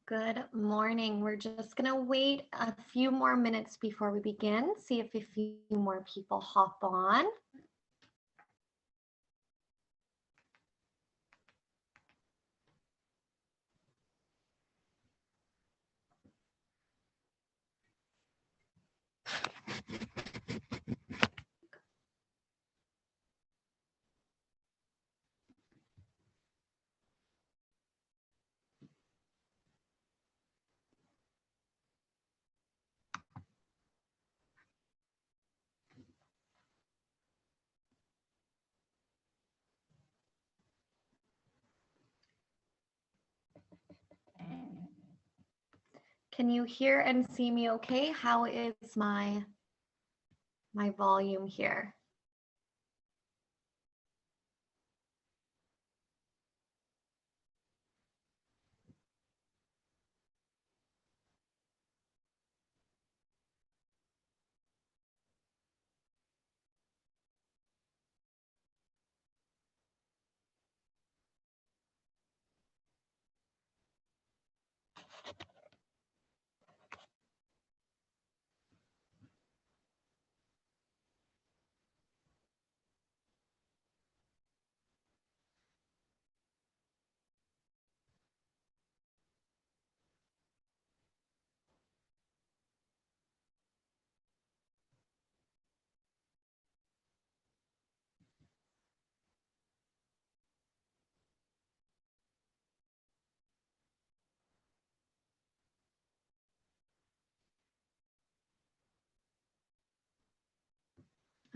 Good morning. We're just going to wait a few more minutes before we begin, see if a few more people hop on. Can you hear and see me okay? How is my volume here?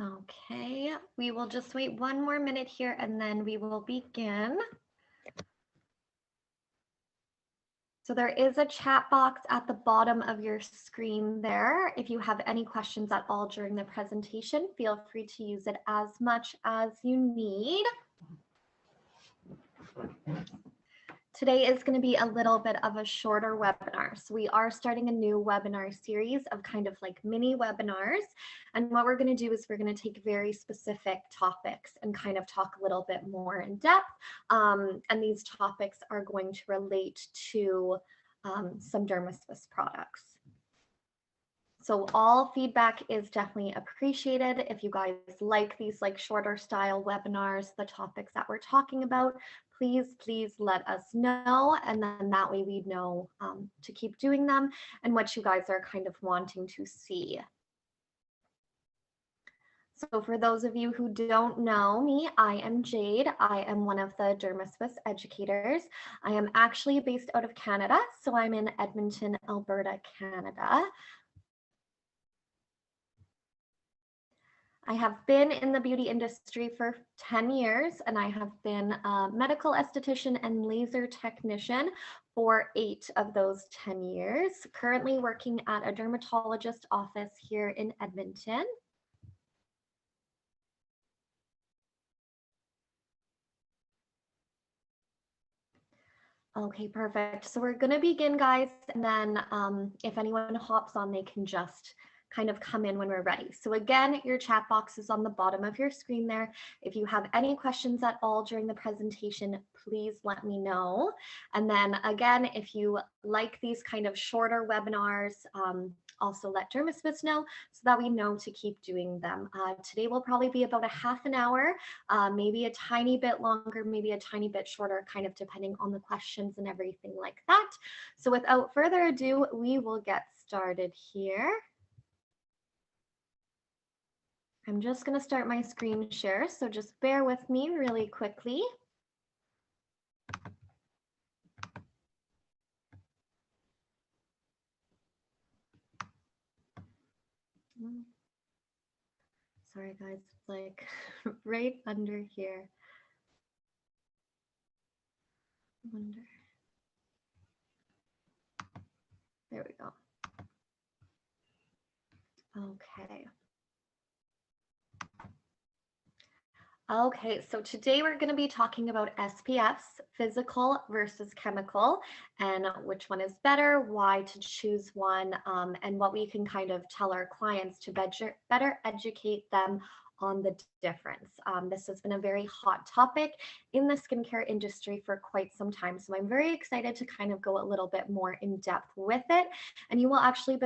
Okay, we will just wait one more minute here and then we will begin. So there is a chat box at the bottom of your screen there. If you have any questions at all during the presentation, feel free to use it as much as you need. Today is going to be a little bit of a shorter webinar. So we are starting a new webinar series of kind of like mini webinars. And what we're going to do is we're going to take very specific topics and kind of talk a little bit more in depth. And these topics are going to relate to some DermaSwiss products. So all feedback is definitely appreciated. If you guys like these like shorter style webinars, the topics that we're talking about, please let us know. And then that way we know to keep doing them and what you guys are kind of wanting to see. So for those of you who don't know me, I am Jade. I am one of the DermaSwiss educators. I am actually based out of Canada. So I'm in Edmonton, Alberta, Canada. I have been in the beauty industry for 10 years, and I have been a medical esthetician and laser technician for 8 of those 10 years, currently working at a dermatologist office here in Edmonton. Okay, perfect. So we're going to begin, guys, and then if anyone hops on, they can just kind of come in when we're ready. So again, your chat box is on the bottom of your screen there. If you have any questions at all during the presentation, please let me know. And then again, if you like these kind of shorter webinars, also let DermaSwiss know so that we know to keep doing them. Today will probably be about a half an hour, maybe a tiny bit longer, maybe a tiny bit shorter, kind of depending on the questions and everything like that. So without further ado, we will get started here. I'm just going to start my screen share, so just bear with me really quickly. Sorry guys, it's like right under here. Wonder. There we go. Okay. Okay, so today we're going to be talking about SPFs, physical versus chemical, and which one is better, why to choose one, and what we can kind of tell our clients to better educate them on the difference. This has been a very hot topic in the skincare industry for quite some time. So I'm very excited to kind of go a little bit more in depth with it. And you will actually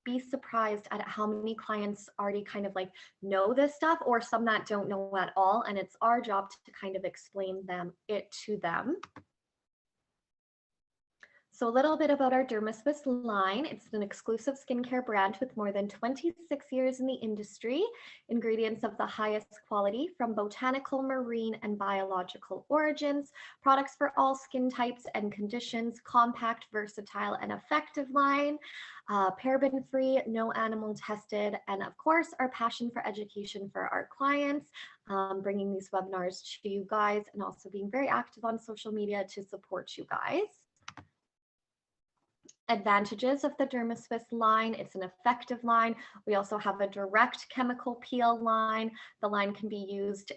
be surprised at how many clients already kind of like know this stuff, or some that don't know at all. And it's our job to kind of explain it to them. So a little bit about our DermaSwiss line. It's an exclusive skincare brand with more than 26 years in the industry. Ingredients of the highest quality from botanical, marine, and biological origins. Products for all skin types and conditions. Compact, versatile, and effective line. Paraben-free, no animal tested. And of course, our passion for education for our clients. Bringing these webinars to you guys and also being very active on social media to support you guys. Advantages of the DermaSwiss line. It's an effective line. We also have a direct chemical peel line. The line can be used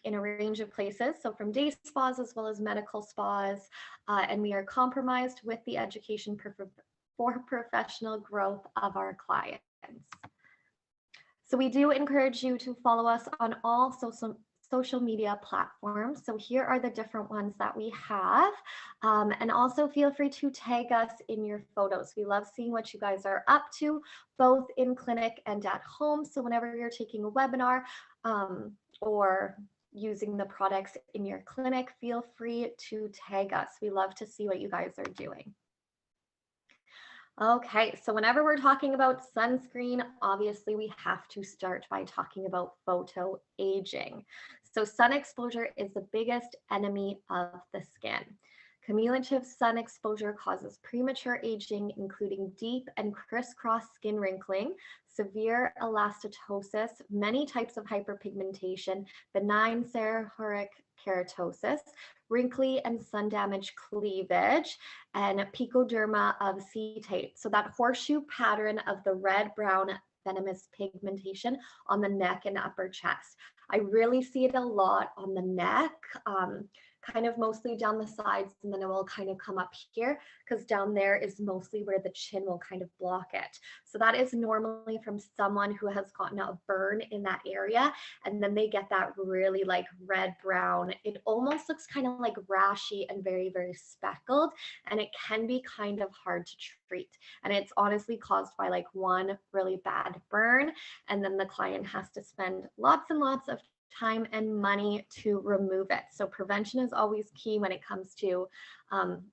in a range of places, so from day spas as well as medical spas, and we are compromised with the education for professional growth of our clients. So we do encourage you to follow us on all social media platforms. So here are the different ones that we have. And also feel free to tag us in your photos. We love seeing what you guys are up to, both in clinic and at home. So whenever you're taking a webinar or using the products in your clinic, feel free to tag us. We love to see what you guys are doing. Okay, so whenever we're talking about sunscreen, obviously we have to start by talking about photo aging. So sun exposure is the biggest enemy of the skin. Cumulative sun exposure causes premature aging, including deep and crisscross skin wrinkling, severe elastitosis, many types of hyperpigmentation, benign seborrheic keratosis, wrinkly and sun damaged cleavage, and picoderma of setae. So that horseshoe pattern of the red, brown, venomous pigmentation on the neck and upper chest. I really see it a lot on the neck, kind of mostly down the sides, and then it will kind of come up here because down there is mostly where the chin will kind of block it. So that is normally from someone who has gotten a burn in that area, and then they get that really like red brown. It almost looks kind of like rashy and very, very speckled, and it can be kind of hard to treat. And it's honestly caused by like one really bad burn, and then the client has to spend lots and lots of time and money to remove it. So prevention is always key when it comes to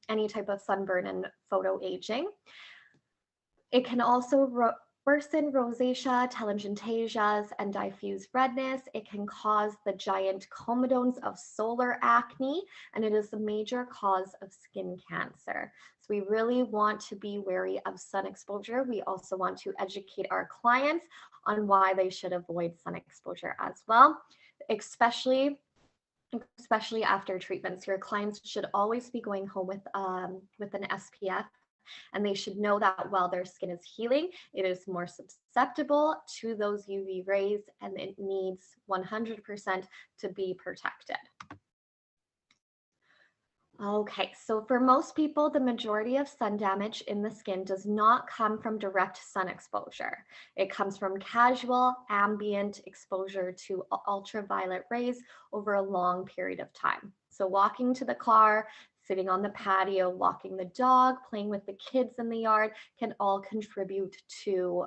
any type of sunburn and photo aging. It can also worsen rosacea, telangiectasias, and diffuse redness. It can cause the giant comedones of solar acne, and it is a major cause of skin cancer. So we really want to be wary of sun exposure. We also want to educate our clients on why they should avoid sun exposure as well, especially after treatments. Your clients should always be going home with an SPF, and they should know that while their skin is healing, it is more susceptible to those UV rays, and it needs 100% to be protected. Okay, so for most people, the majority of sun damage in the skin does not come from direct sun exposure. It comes from casual, ambient exposure to ultraviolet rays over a long period of time. So walking to the car, sitting on the patio, walking the dog, playing with the kids in the yard can all contribute to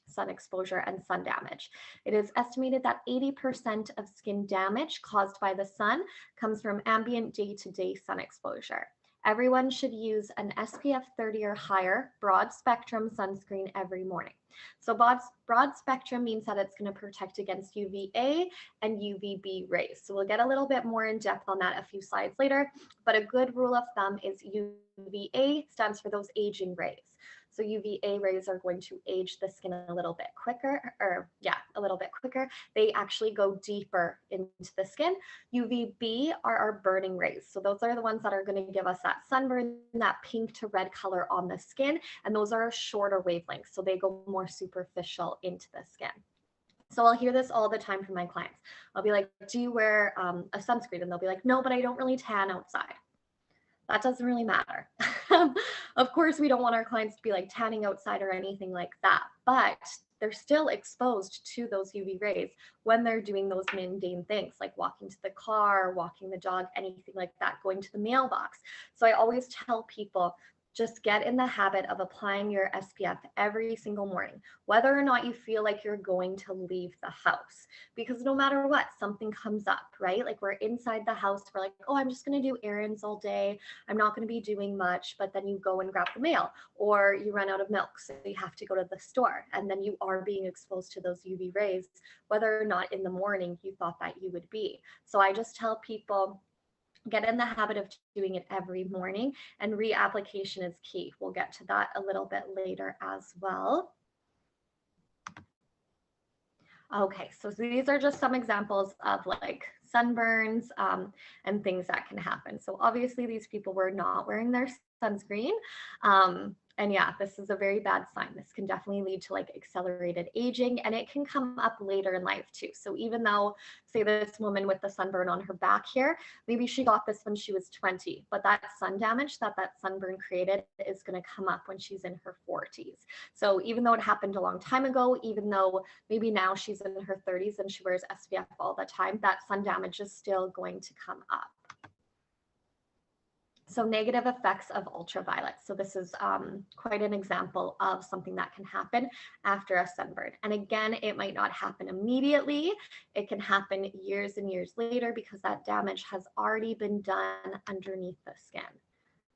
sun exposure and sun damage. It is estimated that 80% of skin damage caused by the sun comes from ambient day-to-day sun exposure. Everyone should use an SPF 30 or higher broad spectrum sunscreen every morning. So broad spectrum means that it's going to protect against UVA and UVB rays. So we'll get a little bit more in depth on that a few slides later, but a good rule of thumb is UVA stands for those aging rays. So UVA rays are going to age the skin a little bit quicker, They actually go deeper into the skin. UVB are our burning rays. So those are the ones that are going to give us that sunburn, that pink to red color on the skin. And those are shorter wavelengths. So they go more superficial into the skin. So I'll hear this all the time from my clients. I'll be like, do you wear a sunscreen? And they'll be like, no, but I don't really tan outside. That doesn't really matter. Of course, we don't want our clients to be like tanning outside or anything like that, but they're still exposed to those UV rays when they're doing those mundane things like walking to the car, walking the dog, anything like that, going to the mailbox. So I always tell people, just get in the habit of applying your SPF every single morning, whether or not you feel like you're going to leave the house. Because no matter what, something comes up, right? Like we're inside the house, we're like, oh, I'm just going to do errands all day. I'm not going to be doing much, but then you go and grab the mail, or you run out of milk, so you have to go to the store, and then you are being exposed to those UV rays, whether or not in the morning you thought that you would be. So I just tell people, get in the habit of doing it every morning, and reapplication is key. We'll get to that a little bit later as well. Okay, so these are just some examples of like sunburns and things that can happen. So obviously these people were not wearing their sunscreen. And yeah, this is a very bad sign. This can definitely lead to like accelerated aging, and it can come up later in life too. So even though, say this woman with the sunburn on her back here, maybe she got this when she was 20, but that sun damage that sunburn created is going to come up when she's in her 40s. So even though it happened a long time ago, even though maybe now she's in her 30s and she wears SPF all the time, that sun damage is still going to come up. So negative effects of ultraviolet. So this is quite an example of something that can happen after a sunburn. And again, it might not happen immediately. It can happen years and years later because that damage has already been done underneath the skin.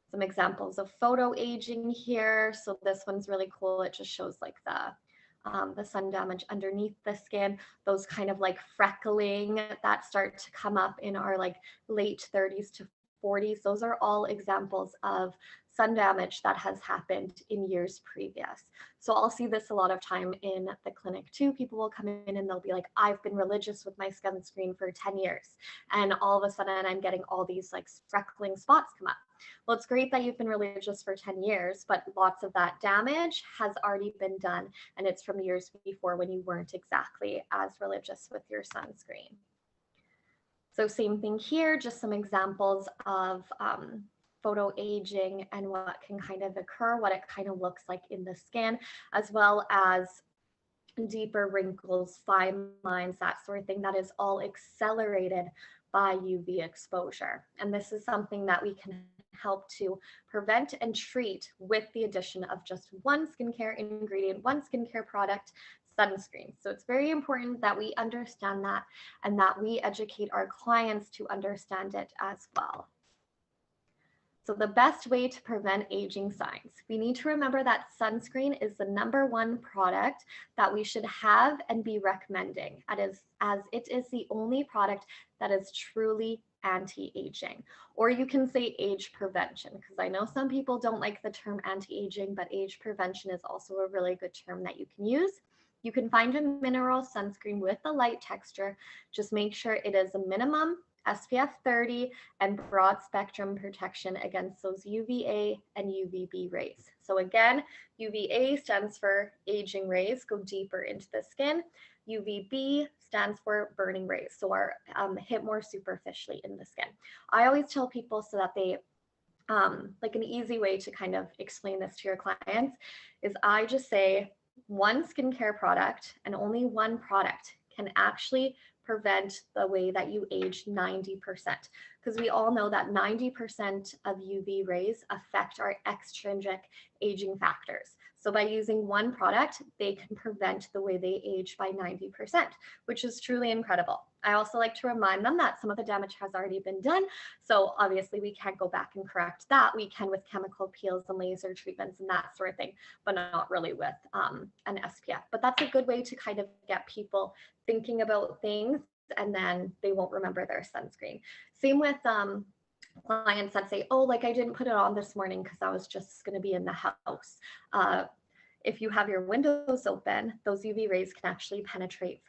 Some examples of photo aging here. So this one's really cool. It just shows like the sun damage underneath the skin, those kind of like freckling that start to come up in our like late 30s to 40s. Those are all examples of sun damage that has happened in years previous. So I'll see this a lot of time in the clinic too. People will come in and they'll be like, I've been religious with my sunscreen for 10 years. And all of a sudden I'm getting all these like freckling spots come up. Well, it's great that you've been religious for 10 years, but lots of that damage has already been done. And it's from years before when you weren't exactly as religious with your sunscreen. So same thing here, just some examples of photo aging and what can kind of occur, what it kind of looks like in the skin, as well as deeper wrinkles, fine lines, that sort of thing. That is all accelerated by UV exposure. And this is something that we can help to prevent and treat with the addition of just one skincare ingredient, one skincare product, sunscreen. So it's very important that we understand that and that we educate our clients to understand it as well. So the best way to prevent aging signs, we need to remember that sunscreen is the #1 product that we should have and be recommending, as it is the only product that is truly anti-aging. Or you can say age prevention, because I know some people don't like the term anti-aging, but age prevention is also a really good term that you can use. You can find a mineral sunscreen with a light texture. Just make sure it is a minimum SPF 30 and broad spectrum protection against those UVA and UVB rays. So again, UVA stands for aging rays, go deeper into the skin. UVB stands for burning rays, so are hit more superficially in the skin. I always tell people so that they like an easy way to kind of explain this to your clients is I just say one skincare product and only one product can actually prevent the way that you age 90%, because we all know that 90% of UV rays affect our extrinsic aging factors. So by using one product, they can prevent the way they age by 90%, which is truly incredible. I also like to remind them that some of the damage has already been done. So obviously we can't go back and correct that. We can with chemical peels and laser treatments and that sort of thing, but not really with an SPF. But that's a good way to kind of get people thinking about things, and then they won't remember their sunscreen. Same with clients that say, oh, like I didn't put it on this morning because I was just going to be in the house. If you have your windows open, those UV rays can actually penetrate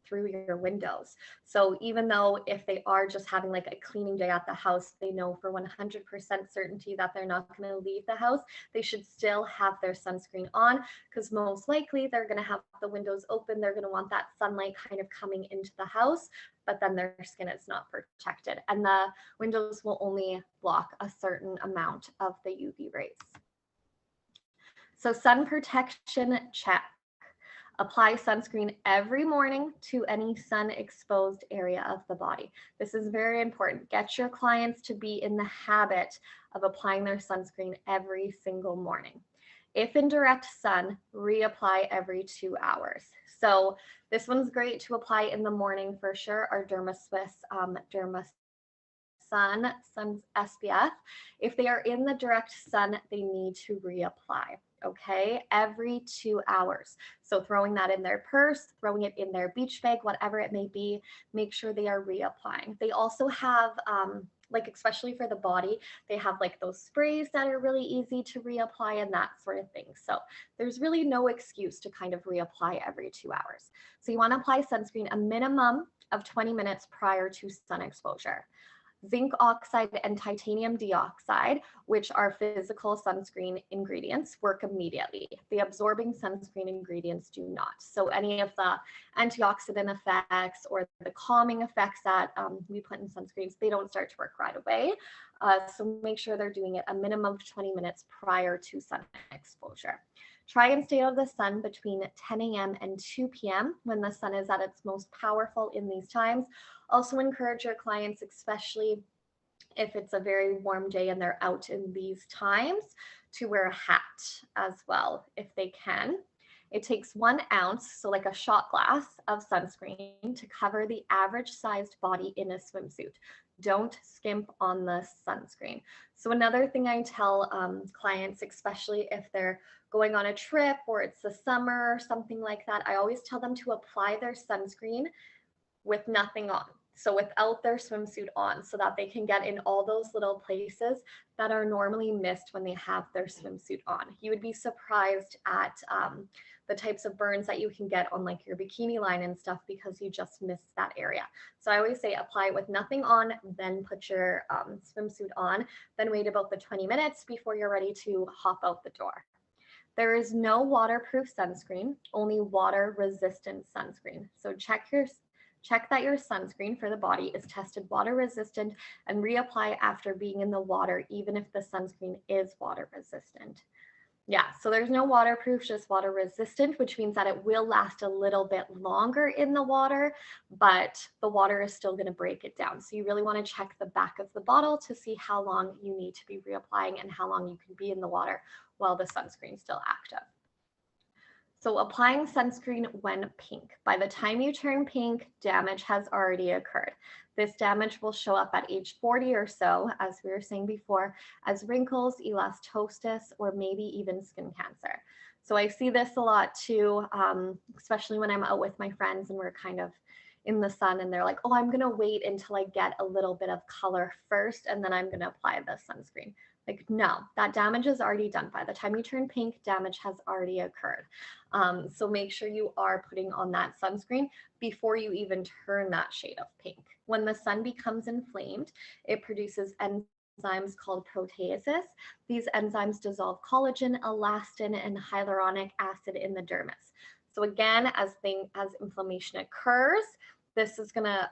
through your windows. So even though if they are just having like a cleaning day at the house, they know for 100% certainty that they're not going to leave the house, they should still have their sunscreen on, because most likely they're going to have the windows open. They're going to want that sunlight kind of coming into the house, but then their skin is not protected. And the windows will only block a certain amount of the UV rays. So sun protection check. Apply sunscreen every morning to any sun exposed area of the body. This is very important. Get your clients to be in the habit of applying their sunscreen every single morning. If in direct sun, reapply every 2 hours. So this one's great to apply in the morning for sure, our DermaSwiss Sun's SPF. If they are in the direct sun, they need to reapply, okay, every 2 hours. So throwing that in their purse, throwing it in their beach bag, whatever it may be, make sure they are reapplying. They also have, like especially for the body, they have like those sprays that are really easy to reapply and that sort of thing. So there's really no excuse to kind of reapply every 2 hours. So you want to apply sunscreen a minimum of 20 minutes prior to sun exposure. Zinc oxide and titanium dioxide, which are physical sunscreen ingredients, work immediately. The absorbing sunscreen ingredients do not. So any of the antioxidant effects or the calming effects that we put in sunscreens, they don't start to work right away. So make sure they're doing it a minimum of 20 minutes prior to sun exposure. Try and stay out of the sun between 10 a.m. and 2 p.m. when the sun is at its most powerful in these times. Also encourage your clients, especially if it's a very warm day and they're out in these times, to wear a hat as well if they can. It takes 1 ounce, so like a shot glass of sunscreen, to cover the average sized body in a swimsuit. Don't skimp on the sunscreen. So another thing I tell clients, especially if they're going on a trip or it's the summer or something like that, I always tell them to apply their sunscreen with nothing on. So without their swimsuit on, so that they can get in all those little places that are normally missed when they have their swimsuit on. You would be surprised at the types of burns that you can get on like your bikini line and stuff because you just missed that area. So I always say apply with nothing on, then put your swimsuit on, then wait about the 20 minutes before you're ready to hop out the door. There is no waterproof sunscreen, only water resistant sunscreen. So check that your sunscreen for the body is tested water resistant and reapply after being in the water, even if the sunscreen is water resistant. Yeah, so there's no waterproof, just water resistant, which means that it will last a little bit longer in the water, but the water is still going to break it down. So you really want to check the back of the bottle to see how long you need to be reapplying and how long you can be in the water while the sunscreen is still active. So applying sunscreen when pink. By the time you turn pink, damage has already occurred. This damage will show up at age 40 or so, as we were saying before, as wrinkles, elastosis, or maybe even skin cancer. So I see this a lot too, especially when I'm out with my friends and we're kind of in the sun and they're like, oh, I'm gonna wait until I get a little bit of color first and then I'm gonna apply the sunscreen. Like, no, that damage is already done. By the time you turn pink, damage has already occurred. So make sure you are putting on that sunscreen before you even turn that shade of pink. When the sun becomes inflamed, it produces enzymes called proteases. These enzymes dissolve collagen, elastin, and hyaluronic acid in the dermis. So again, as inflammation occurs, this is gonna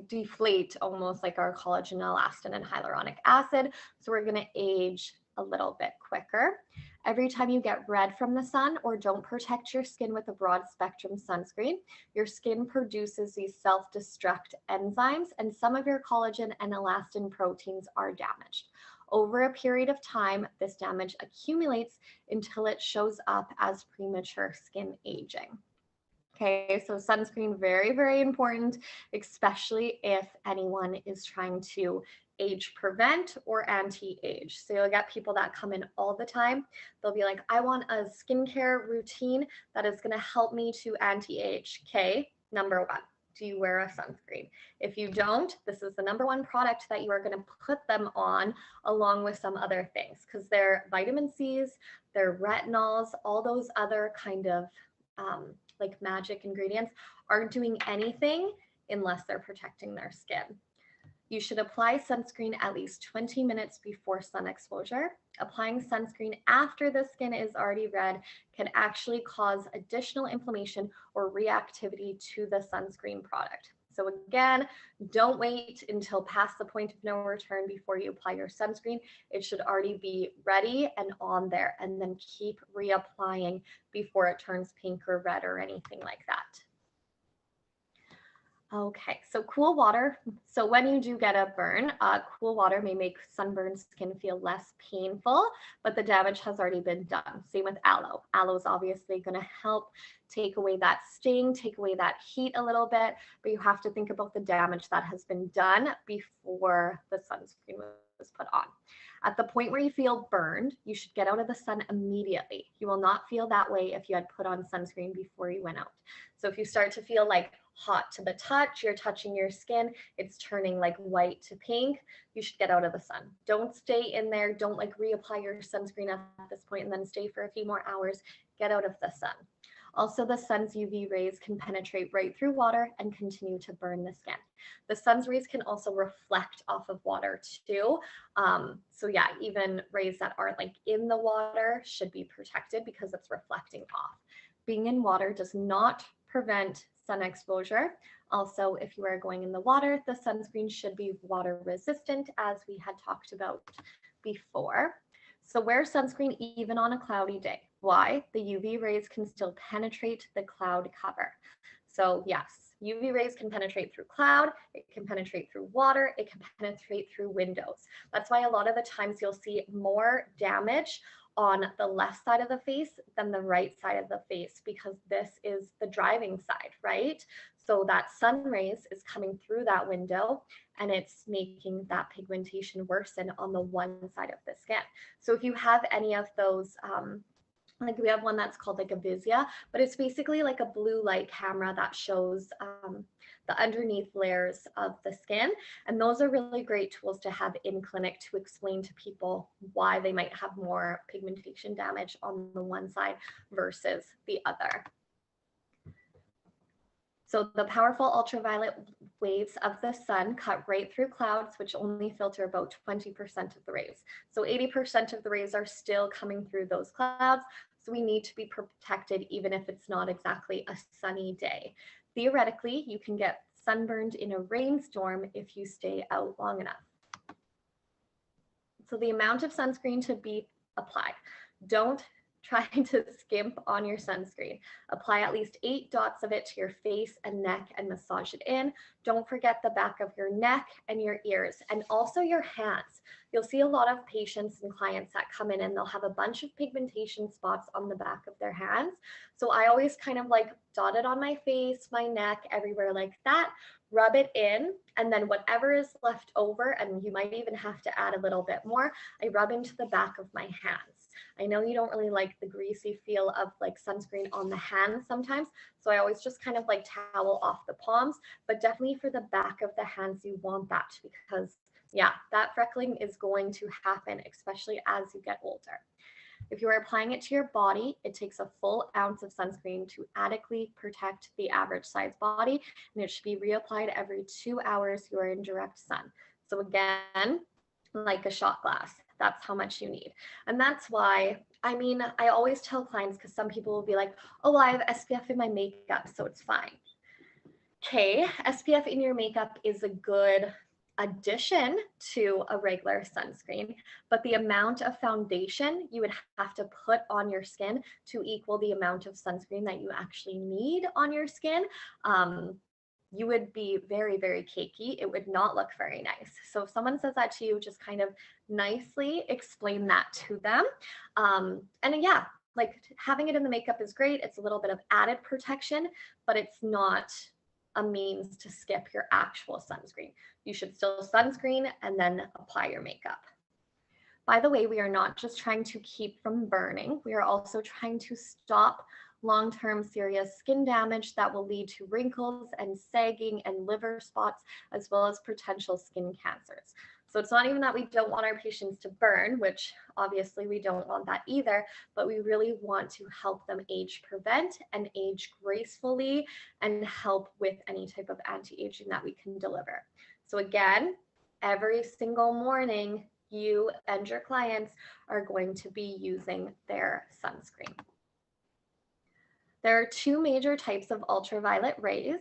deflate almost like our collagen, elastin, and hyaluronic acid. So we're going to age a little bit quicker. Every time you get red from the sun or don't protect your skin with a broad spectrum sunscreen, your skin produces these self-destruct enzymes and some of your collagen and elastin proteins are damaged. Over a period of time, this damage accumulates until it shows up as premature skin aging. Okay, so sunscreen, very, very important, especially if anyone is trying to age prevent or anti-age. So you'll get people that come in all the time. They'll be like, I want a skincare routine that is going to help me to anti-age. Okay, number one, do you wear a sunscreen? If you don't, this is the number one product that you are going to put them on along with some other things because they're vitamin C's, they're retinols, all those other kind of like magic ingredients aren't doing anything unless they're protecting their skin. You should apply sunscreen at least 20 minutes before sun exposure. Applying sunscreen after the skin is already red can actually cause additional inflammation or reactivity to the sunscreen product. So again, don't wait until past the point of no return before you apply your sunscreen. It should already be ready and on there, and then keep reapplying before it turns pink or red or anything like that. Okay, so cool water. So when you do get a burn, cool water may make sunburned skin feel less painful, but the damage has already been done. Same with aloe. Aloe is obviously going to help take away that sting, take away that heat a little bit, but you have to think about the damage that has been done before the sunscreen was put on. At the point where you feel burned, you should get out of the sun immediately. You will not feel that way if you had put on sunscreen before you went out. So if you start to feel like hot to the touch, you're touching your skin, it's turning like white to pink, you should get out of the sun. Don't stay in there. Don't like reapply your sunscreen at this point and then stay for a few more hours. Get out of the sun. Also, the sun's UV rays can penetrate right through water and continue to burn the skin. The sun's rays can also reflect off of water too. So yeah, even rays that are like in the water should be protected because it's reflecting off. Being in water does not prevent sun exposure. Also, if you are going in the water, the sunscreen should be water resistant, as we had talked about before. So wear sunscreen even on a cloudy day. Why? The UV rays can still penetrate the cloud cover. So yes, UV rays can penetrate through cloud, it can penetrate through water, it can penetrate through windows. That's why a lot of the times you'll see more damage on the left side of the face than the right side of the face, because this is the driving side, right? So that sun rays is coming through that window and it's making that pigmentation worsen on the one side of the skin. So if you have any of those, like we have one that's called like a Vizia, but it's basically like a blue light camera that shows the underneath layers of the skin. And those are really great tools to have in clinic to explain to people why they might have more pigmentation damage on the one side versus the other. So the powerful ultraviolet waves of the sun cut right through clouds, which only filter about 20% of the rays. So 80% of the rays are still coming through those clouds. So we need to be protected even if it's not exactly a sunny day. Theoretically, you can get sunburned in a rainstorm if you stay out long enough. So the amount of sunscreen to be applied. Don't try to skimp on your sunscreen. Apply at least 8 dots of it to your face and neck and massage it in. Don't forget the back of your neck and your ears, and also your hands. You'll see a lot of patients and clients that come in and they'll have a bunch of pigmentation spots on the back of their hands. So I always kind of like dot it on my face, my neck, everywhere like that, rub it in, and then whatever is left over, and you might even have to add a little bit more, I rub into the back of my hands. I know you don't really like the greasy feel of like sunscreen on the hands sometimes, so I always just kind of like towel off the palms, but definitely for the back of the hands, you want that, because yeah, that freckling is going to happen, especially as you get older. If you are applying it to your body, it takes a full ounce of sunscreen to adequately protect the average size body, and it should be reapplied every 2 hours you are in direct sun. So again, like a shot glass, that's how much you need. And that's why, I mean, I always tell clients, because some people will be like, oh, well, I have SPF in my makeup, so it's fine. Okay, SPF in your makeup is a good addition to a regular sunscreen, but the amount of foundation you would have to put on your skin to equal the amount of sunscreen that you actually need on your skin, you would be very, very cakey. It would not look very nice. So if someone says that to you, just kind of nicely explain that to them. And yeah, like having it in the makeup is great. It's a little bit of added protection, but it's not a means to skip your actual sunscreen. You should still sunscreen and then apply your makeup. By the way, we are not just trying to keep from burning. We are also trying to stop long-term serious skin damage that will lead to wrinkles and sagging and liver spots, as well as potential skin cancers. So it's not even that we don't want our patients to burn, which obviously we don't want that either, but we really want to help them age prevent and age gracefully and help with any type of anti-aging that we can deliver. So again, every single morning, you and your clients are going to be using their sunscreen. There are two major types of ultraviolet rays.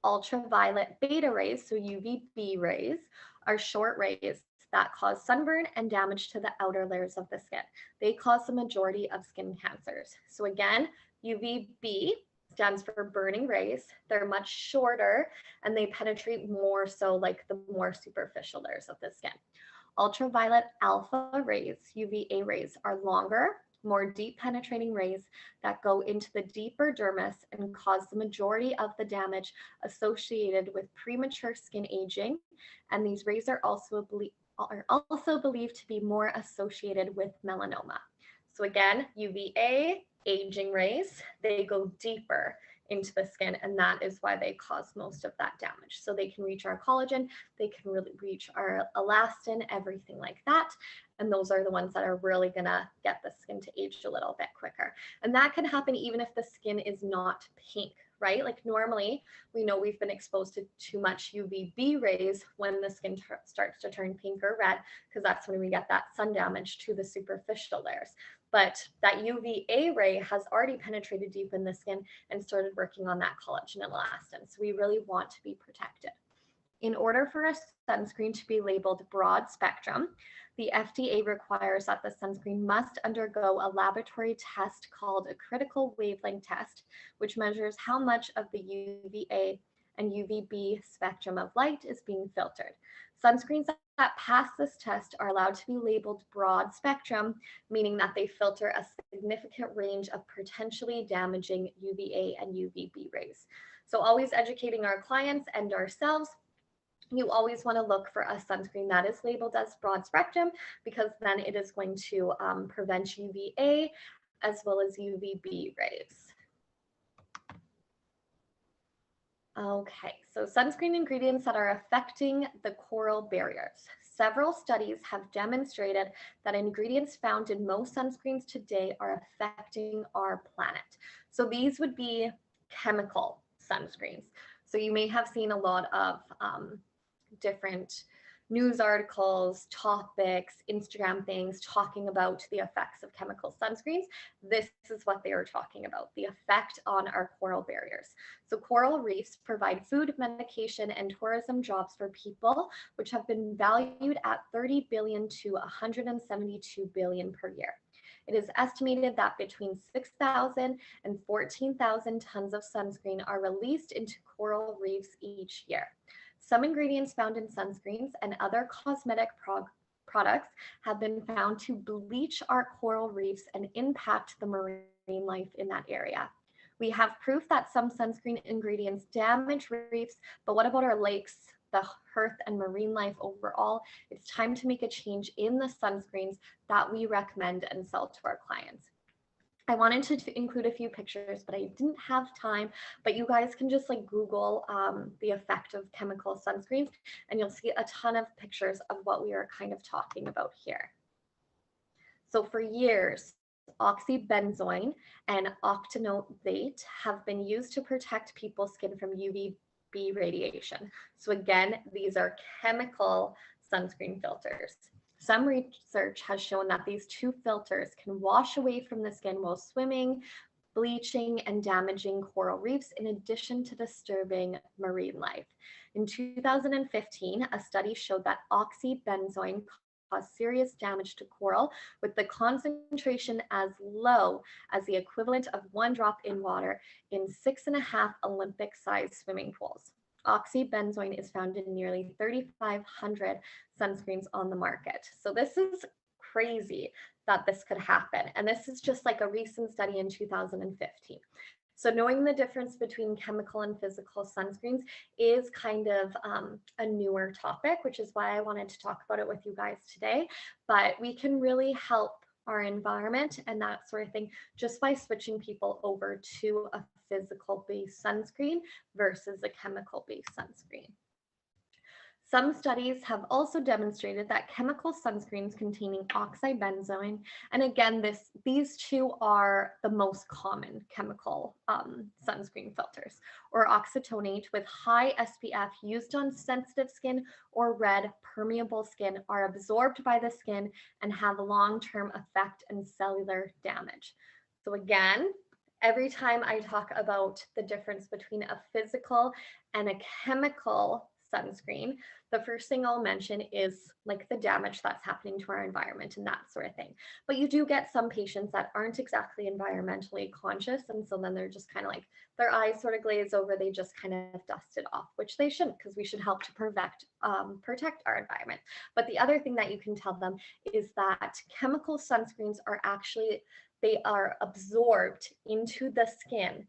Ultraviolet beta rays, so UVB rays, are short rays that cause sunburn and damage to the outer layers of the skin. They cause the majority of skin cancers. So again, UVB stands for burning rays. They're much shorter and they penetrate more so like the more superficial layers of the skin. Ultraviolet alpha rays, UVA rays, are longer, more deep penetrating rays that go into the deeper dermis and cause the majority of the damage associated with premature skin aging. And these rays are also believed to be more associated with melanoma. So again, UVA, aging rays, they go deeper into the skin, and that is why they cause most of that damage. So they can reach our collagen, they can really reach our elastin, everything like that. And those are the ones that are really gonna get the skin to age a little bit quicker. And that can happen even if the skin is not pink, right? Like normally we know we've been exposed to too much UVB rays when the skin starts to turn pink or red, because that's when we get that sun damage to the superficial layers. But that UVA ray has already penetrated deep in the skin and started working on that collagen and elastin. So we really want to be protected. In order for a sunscreen to be labeled broad spectrum, the FDA requires that the sunscreen must undergo a laboratory test called a critical wavelength test, which measures how much of the UVA and UVB spectrum of light is being filtered. Sunscreens that pass this test are allowed to be labeled broad spectrum, meaning that they filter a significant range of potentially damaging UVA and UVB rays. So always educating our clients and ourselves, you always want to look for a sunscreen that is labeled as broad spectrum, because then it is going to prevent UVA as well as UVB rays. Okay, so sunscreen ingredients that are affecting the coral barriers. Several studies have demonstrated that ingredients found in most sunscreens today are affecting our planet. So these would be chemical sunscreens. So you may have seen a lot of different news articles, topics, Instagram things talking about the effects of chemical sunscreens. This is what they are talking about, the effect on our coral barriers. So coral reefs provide food, medication, and tourism jobs for people, which have been valued at 30 billion to 172 billion per year. It is estimated that between 6,000 and 14,000 tons of sunscreen are released into coral reefs each year. Some ingredients found in sunscreens and other cosmetic products have been found to bleach our coral reefs and impact the marine life in that area. We have proof that some sunscreen ingredients damage reefs, but what about our lakes, the earth, and marine life overall? It's time to make a change in the sunscreens that we recommend and sell to our clients. I wanted to include a few pictures, but I didn't have time. But you guys can just like Google the effect of chemical sunscreens, and you'll see a ton of pictures of what we are kind of talking about here. So for years, oxybenzoin and octinoxate have been used to protect people's skin from UVB radiation. So again, these are chemical sunscreen filters. Some research has shown that these two filters can wash away from the skin while swimming, bleaching, and damaging coral reefs, in addition to disturbing marine life. In 2015, a study showed that oxybenzoin caused serious damage to coral, with the concentration as low as the equivalent of 1 drop in water in 6.5 Olympic-sized swimming pools. Oxybenzoin is found in nearly 3,500 sunscreens on the market. So this is crazy that this could happen. And this is just like a recent study in 2015. So knowing the difference between chemical and physical sunscreens is kind of a newer topic, which is why I wanted to talk about it with you guys today. But we can really help our environment and that sort of thing just by switching people over to a physical based sunscreen versus a chemical based sunscreen. Some studies have also demonstrated that chemical sunscreens containing oxybenzoin, and again, these two are the most common chemical sunscreen filters, or oxytonate with high SPF used on sensitive skin or red permeable skin are absorbed by the skin and have a long-term effect and cellular damage. So again, every time I talk about the difference between a physical and a chemical sunscreen, the first thing I'll mention is like the damage that's happening to our environment and that sort of thing. But you do get some patients that aren't exactly environmentally conscious. And so then they're just kind of like their eyes sort of glaze over, they just kind of dust it off, which they shouldn't, because we should help to protect our environment. But the other thing that you can tell them is that chemical sunscreens are actually, they are absorbed into the skin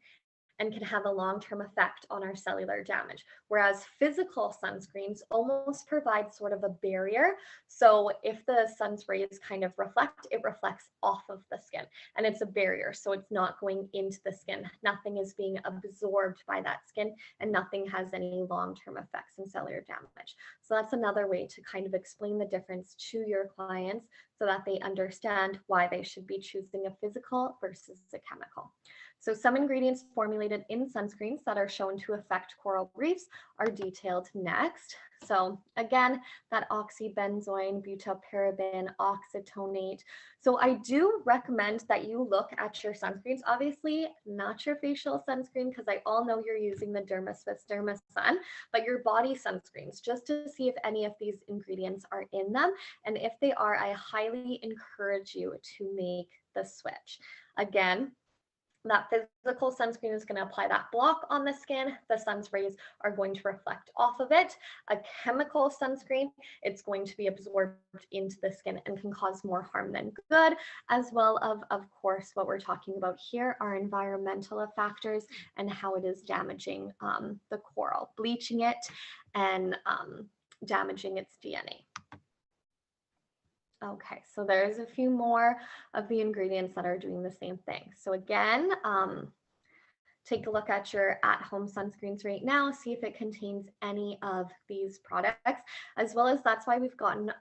and can have a long-term effect on our cellular damage. Whereas physical sunscreens almost provide sort of a barrier. So if the sun's rays kind of reflect, it reflects off of the skin and it's a barrier. So it's not going into the skin. Nothing is being absorbed by that skin and nothing has any long-term effects and cellular damage. So that's another way to kind of explain the difference to your clients so that they understand why they should be choosing a physical versus a chemical. So some ingredients formulated in sunscreens that are shown to affect coral reefs are detailed next. So again, that oxybenzoin, butylparaben, oxytonate. So I do recommend that you look at your sunscreens, obviously not your facial sunscreen, because I all know you're using the Dermaswiss DermaSun, but your body sunscreens, just to see if any of these ingredients are in them. And if they are, I highly encourage you to make the switch. Again, that physical sunscreen is going to apply that block on the skin. The sun's rays are going to reflect off of it. A chemical sunscreen, it's going to be absorbed into the skin and can cause more harm than good, as well of course, what we're talking about here are environmental factors and how it is damaging the coral, bleaching it and damaging its DNA. Okay, so there's a few more of the ingredients that are doing the same thing. So again, take a look at your at-home sunscreens right now, see if it contains any of these products, as well as that's why we've gotten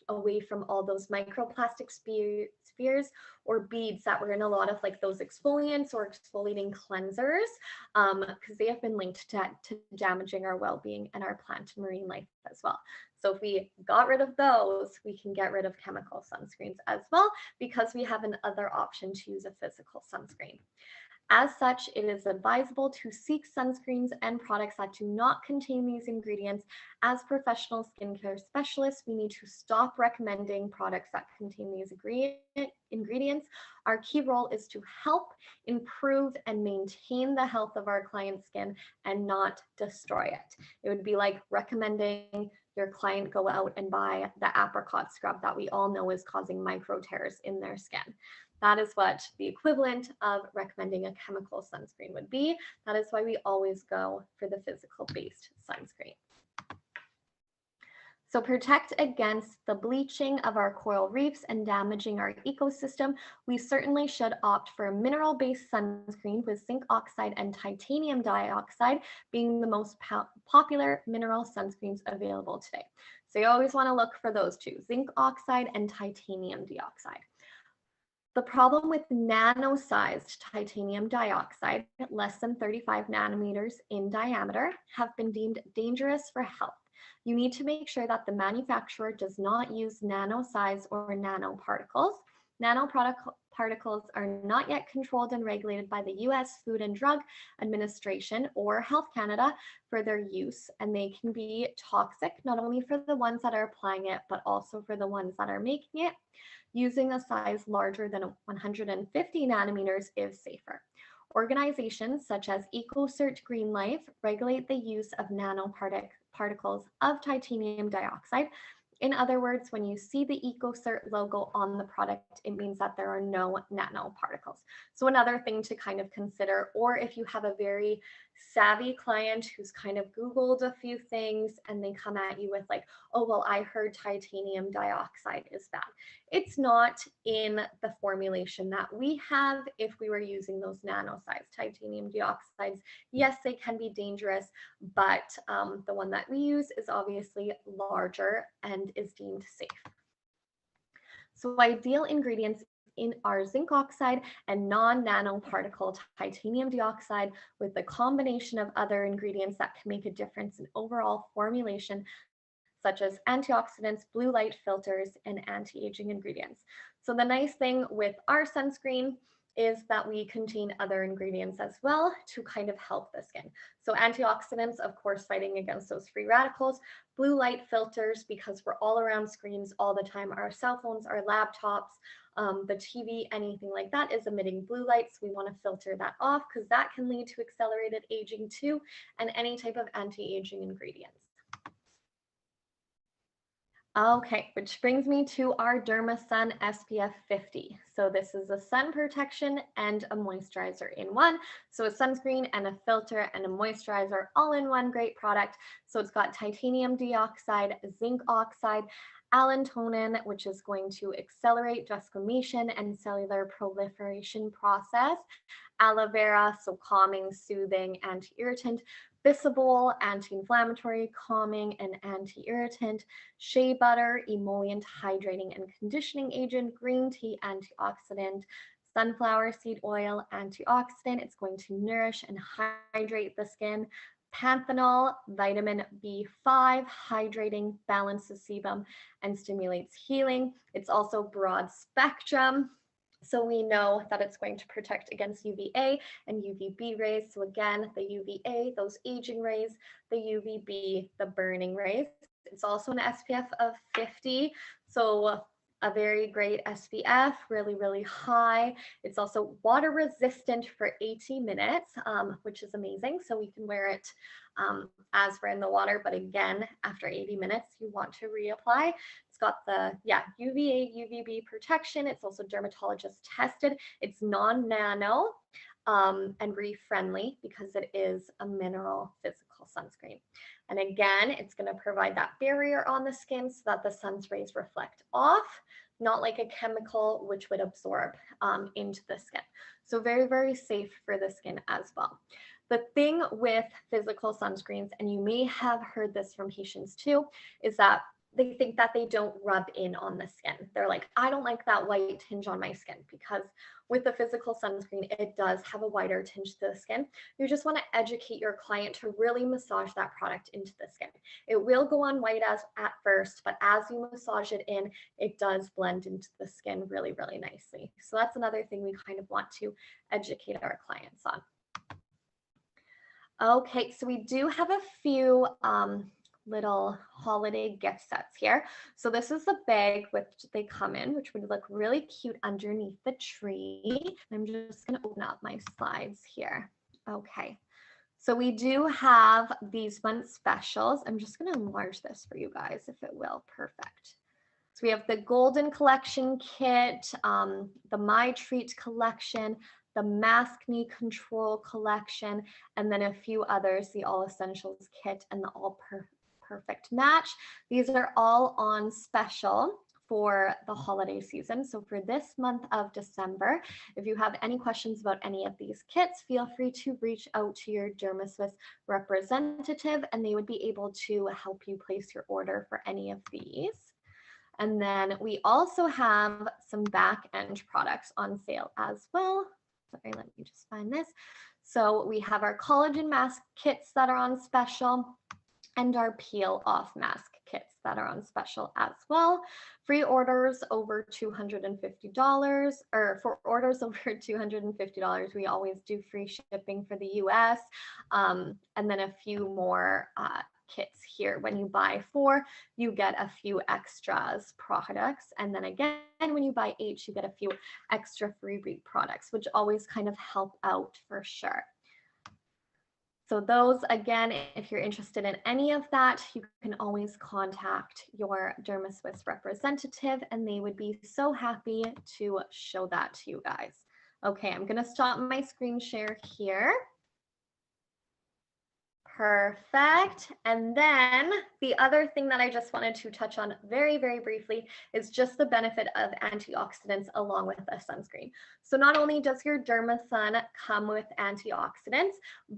away from all those microplastic spheres or beads that were in a lot of like those exfoliants or exfoliating cleansers, because they have been linked to damaging our well-being and our plant and marine life as well. So if we got rid of those, we can get rid of chemical sunscreens as well, because we have another option to use a physical sunscreen. As such, it is advisable to seek sunscreens and products that do not contain these ingredients. As professional skincare specialists, we need to stop recommending products that contain these ingredients. Our key role is to help improve and maintain the health of our client's skin and not destroy it. It would be like recommending your client go out and buy the apricot scrub that we all know is causing micro tears in their skin. That is what the equivalent of recommending a chemical sunscreen would be. That is why we always go for the physical based sunscreen. So protect against the bleaching of our coral reefs and damaging our ecosystem, we certainly should opt for a mineral-based sunscreen with zinc oxide and titanium dioxide being the most popular mineral sunscreens available today. So you always want to look for those two, zinc oxide and titanium dioxide. The problem with nano-sized titanium dioxide, less than 35 nanometers in diameter, have been deemed dangerous for health. You need to make sure that the manufacturer does not use nano-size or nanoparticles. Nanoparticles are not yet controlled and regulated by the US Food and Drug Administration or Health Canada for their use, and they can be toxic not only for the ones that are applying it, but also for the ones that are making it. Using a size larger than 150 nanometers is safer. Organizations such as EcoCert Green Life regulate the use of nanoparticles of titanium dioxide, In other words, when you see the EcoCert logo on the product, it means that there are no nanoparticles. So another thing to kind of consider, or if you have a very savvy client who's kind of Googled a few things and they come at you with like, oh, well, I heard titanium dioxide is bad. It's not in the formulation that we have. If we were using those nano-sized titanium dioxides, yes, they can be dangerous, but the one that we use is obviously larger and is deemed safe. So ideal ingredients in our zinc oxide and non-nanoparticle titanium dioxide with the combination of other ingredients that can make a difference in overall formulation, such as antioxidants, blue light filters, and anti-aging ingredients. So the nice thing with our sunscreen is that we contain other ingredients as well to kind of help the skin. So antioxidants, of course, fighting against those free radicals, blue light filters, because we're all around screens all the time, our cell phones, our laptops, the TV, anything like that is emitting blue light. So we want to filter that off because that can lead to accelerated aging too, and any type of anti-aging ingredients. Okay, which brings me to our DermaSun SPF 50. So this is a sun protection and a moisturizer in one. So a sunscreen and a filter and a moisturizer all in one great product. So it's got titanium dioxide, zinc oxide, allantonin, which is going to accelerate desquamation and cellular proliferation process, aloe vera, so calming, soothing, anti-irritant, Bisabol, anti-inflammatory, calming, and anti-irritant, shea butter, emollient, hydrating, and conditioning agent, green tea, antioxidant, sunflower seed oil, antioxidant. It's going to nourish and hydrate the skin. Panthenol, vitamin B5, hydrating, balances sebum, and stimulates healing. It's also broad spectrum. So we know that it's going to protect against UVA and UVB rays. So again, the UVA, those aging rays, the UVB, the burning rays. It's also an SPF of 50. So a very great SPF, really, really high. It's also water resistant for 80 minutes, which is amazing. So we can wear it as we're in the water. But again, after 80 minutes, you want to reapply. It's got the, UVA, UVB protection. It's also dermatologist tested. It's non-nano and reef-friendly because it is a mineral physical sunscreen. And again, it's going to provide that barrier on the skin so that the sun's rays reflect off, not like a chemical which would absorb into the skin. So very, very safe for the skin as well. The thing with physical sunscreens, and you may have heard this from patients too, is that they think that they don't rub in on the skin. They're like, I don't like that white tinge on my skin, because with the physical sunscreen, it does have a whiter tinge to the skin. You just want to educate your client to really massage that product into the skin. It will go on white at first, but as you massage it in, it does blend into the skin really, really nicely. So that's another thing we kind of want to educate our clients on. Okay, so we do have a few little holiday gift sets here. So this is the bag which they come in, which would look really cute underneath the tree. I'm just going to open up my slides here. Okay, so we do have these month specials. I'm just going to enlarge this for you guys if it will. Perfect. So we have the Golden Collection Kit, the My Treat Collection, the Mask Knee Control Collection, and then a few others, the All Essentials Kit and the All Perfect Match. These are all on special for the holiday season. So for this month of December, if you have any questions about any of these kits, feel free to reach out to your DermaSwiss representative and they would be able to help you place your order for any of these. And then we also have some back end products on sale as well. Sorry, let me just find this. So we have our collagen mask kits that are on special and our peel off mask kits that are on special as well. Free orders over $250, or for orders over $250, we always do free shipping for the US, and then a few more kits here. When you buy 4, you get a few extras products, and then again when you buy 8, you get a few extra freebie products, which always kind of help out for sure. So those, again, if you're interested in any of that, you can always contact your DermaSwiss representative and they would be so happy to show that to you guys. Okay, I'm gonna stop my screen share here. Perfect. And then the other thing that I just wanted to touch on very, very briefly is just the benefit of antioxidants along with a sunscreen. So not only does your DermaSun come with antioxidants,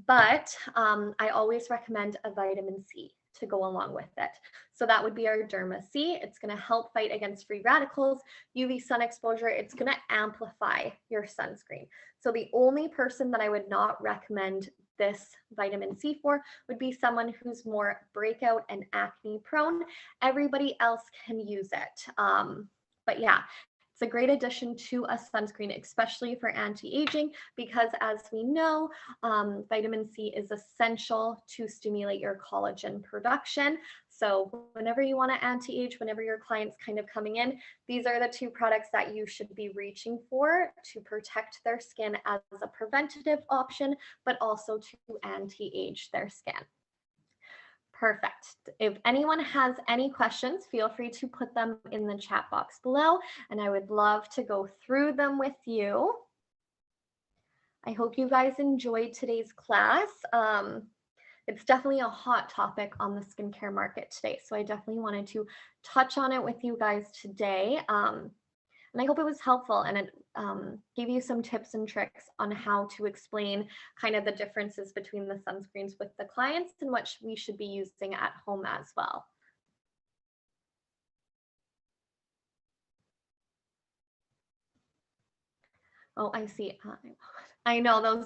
but I always recommend a vitamin C to go along with it. So that would be our Derma C. It's going to help fight against free radicals, UV sun exposure. It's going to amplify your sunscreen. So the only person that I would not recommend this vitamin C for would be someone who's more breakout and acne prone. Everybody else can use it. But yeah, it's a great addition to a sunscreen, especially for anti-aging, because as we know, vitamin C is essential to stimulate your collagen production. So whenever you want to anti-age, whenever your client's kind of coming in, these are the two products that you should be reaching for to protect their skin as a preventative option, but also to anti-age their skin. Perfect. If anyone has any questions, feel free to put them in the chat box below, and I would love to go through them with you. I hope you guys enjoyed today's class. It's definitely a hot topic on the skincare market today, so I definitely wanted to touch on it with you guys today. And I hope it was helpful and it gave you some tips and tricks on how to explain kind of the differences between the sunscreens with the clients and what we should be using at home as well. Oh, I see. I know those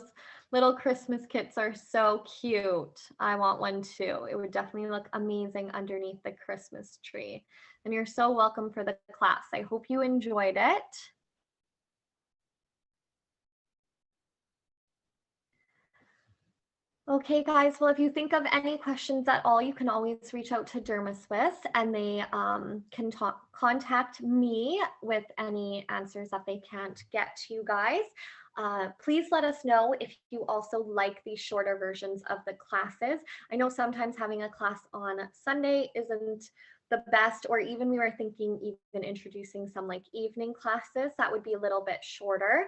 little Christmas kits are so cute. I want one too. It would definitely look amazing underneath the Christmas tree. And you're so welcome for the class. I hope you enjoyed it. Okay, guys, well, if you think of any questions at all, you can always reach out to DermaSwiss and they can contact me with any answers that they can't get to you guys. Please let us know if you also like the shorter versions of the classes. I know sometimes having a class on Sunday isn't the best, or even we were thinking even introducing some like evening classes that would be a little bit shorter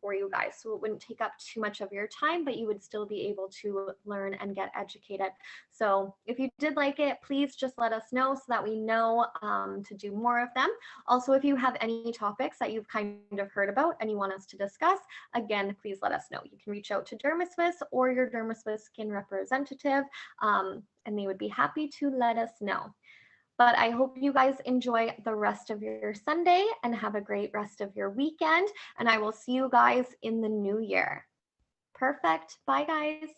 for you guys. So it wouldn't take up too much of your time, but you would still be able to learn and get educated. So if you did like it, please just let us know so that we know to do more of them. Also, if you have any topics that you've kind of heard about and you want us to discuss, again, please let us know. You can reach out to DermaSwiss or your DermaSwiss skin representative, and they would be happy to let us know. But I hope you guys enjoy the rest of your Sunday and have a great rest of your weekend. And I will see you guys in the new year. Perfect. Bye, guys.